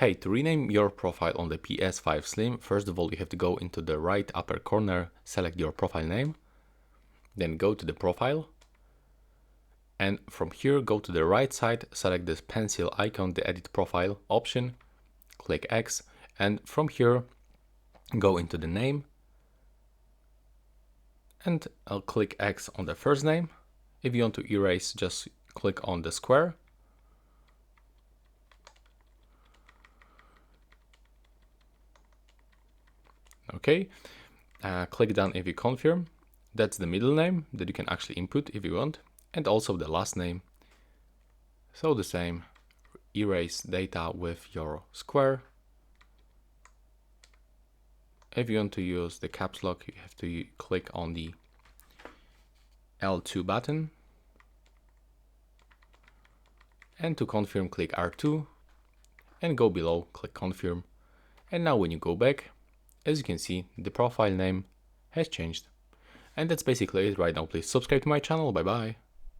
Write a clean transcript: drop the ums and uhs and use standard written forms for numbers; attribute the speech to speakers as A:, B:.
A: Hey, to rename your profile on the PS5 Slim, first of all you have to go into the right upper corner, select your profile name, then go to the profile, and from here go to the right side, select this pencil icon, the edit profile option, click X, and from here go into the name, and I'll click X on the first name. If you want to erase, just click on the square. Okay, click done if you confirm. That's the middle name that you can actually input if you want, and also the last name. So the same, erase data with your square. If you want to use the caps lock, you have to click on the L2 button. And to confirm, click R2 and go below, click confirm. And now when you go back, as you can see, the profile name has changed. And that's basically it right now. Please subscribe to my channel. Bye bye.